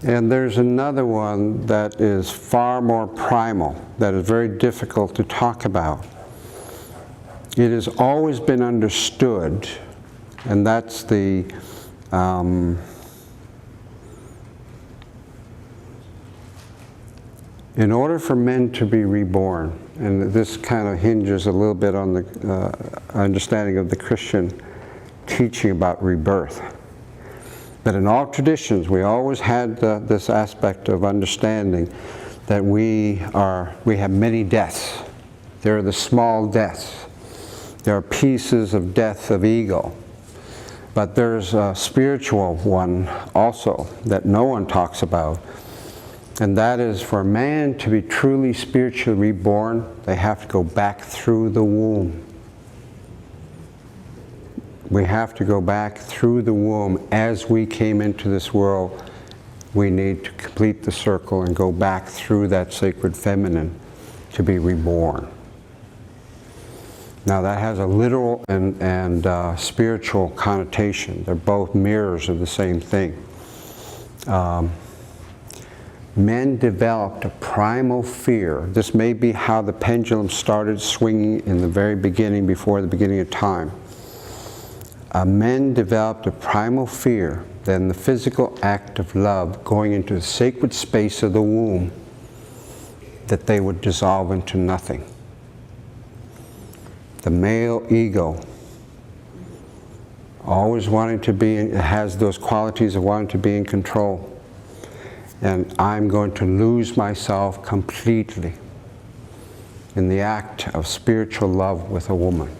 And there's another one that is far more primal, that is very difficult to talk about. It has always been understood, and that's the in order for men to be reborn, and this kind of hinges a little bit on the understanding of the Christian teaching about rebirth. That in all traditions, we always had this aspect of understanding that we have many deaths. There are the small deaths. There are pieces of death of ego. But there's a spiritual one also that no one talks about. And that is, for a man to be truly spiritually reborn, they have to go back through the womb. We have to go back through the womb. As we came into this world, we need to complete the circle and go back through that sacred feminine to be reborn. Now that has a literal and spiritual connotation. They're both mirrors of the same thing. Men developed a primal fear. This may be how the pendulum started swinging in the very beginning, before the beginning of time. Men developed a primal fear that in the physical act of love, going into the sacred space of the womb, that they would dissolve into nothing. The male ego, always wanting to be, has those qualities of wanting to be in control. And I'm going to lose myself completely in the act of spiritual love with a woman.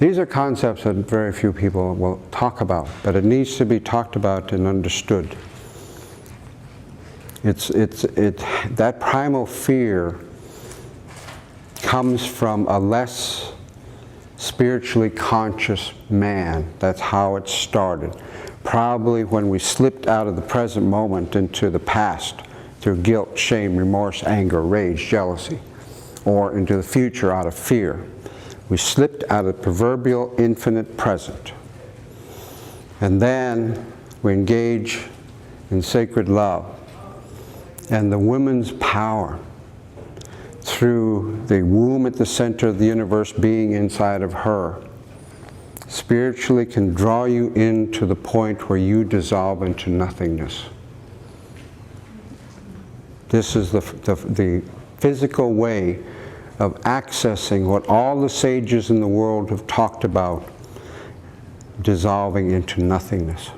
These are concepts that very few people will talk about, but it needs to be talked about and understood. That primal fear comes from a less spiritually conscious man. That's how it started. Probably when we slipped out of the present moment into the past through guilt, shame, remorse, anger, rage, jealousy, or into the future out of fear. We slipped out of the proverbial infinite present. And then we engage in sacred love. And the woman's power, through the womb at the center of the universe being inside of her, spiritually can draw you into the point where you dissolve into nothingness. This is the physical way of accessing what all the sages in the world have talked about, dissolving into nothingness.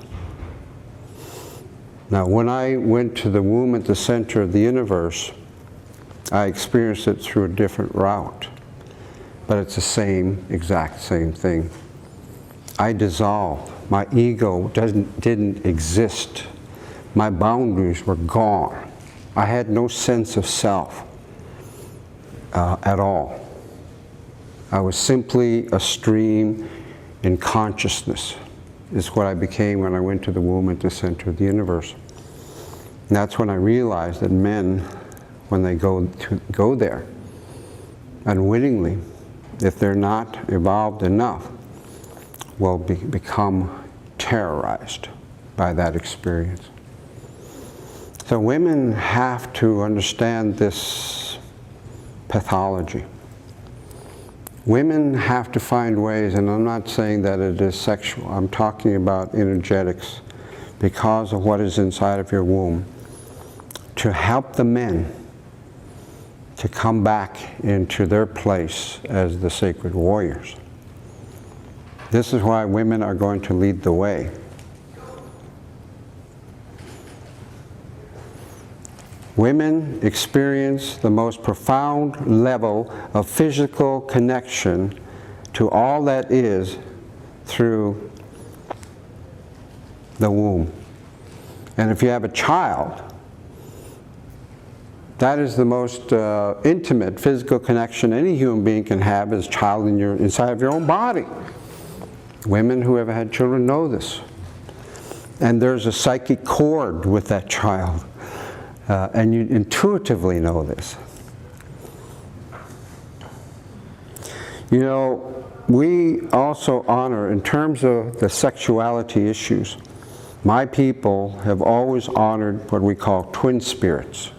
Now, when I went to the womb at the center of the universe, I experienced it through a different route, but it's the exact same thing. I dissolved. My ego didn't exist. My boundaries were gone. I had no sense of self at all. I was simply a stream in consciousness, is what I became when I went to the womb at the center of the universe. And that's when I realized that men, when they go there, unwittingly, if they're not evolved enough, will become terrorized by that experience. So women have to understand this pathology. Women have to find ways, and I'm not saying that it is sexual, I'm talking about energetics, because of what is inside of your womb, to help the men to come back into their place as the sacred warriors. This is why women are going to lead the way. Women experience the most profound level of physical connection to all that is through the womb. And if you have a child, that is the most intimate physical connection any human being can have, as a child inside of your own body. Women who have had children know this. And there's a psychic cord with that child. And you intuitively know this. You know, we also honor, in terms of the sexuality issues, My people have always honored what we call twin spirits.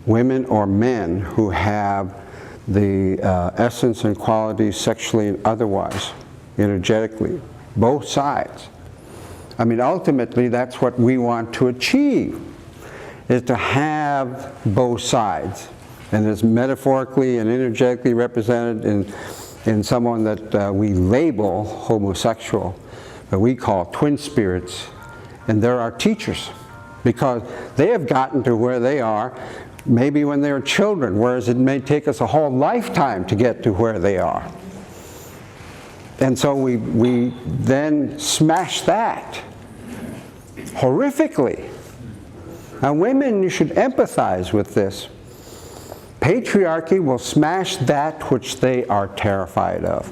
Women or men who have the essence and qualities sexually and otherwise, energetically, both sides. I mean, ultimately, that's what we want to achieve, is to have both sides. And it's metaphorically and energetically represented in someone that we label homosexual, that we call twin spirits, and they're our teachers, because they have gotten to where they are maybe when they were children, whereas it may take us a whole lifetime to get to where they are. And so we then smash that horrifically. Now women, you should empathize with this. Patriarchy will smash that which they are terrified of.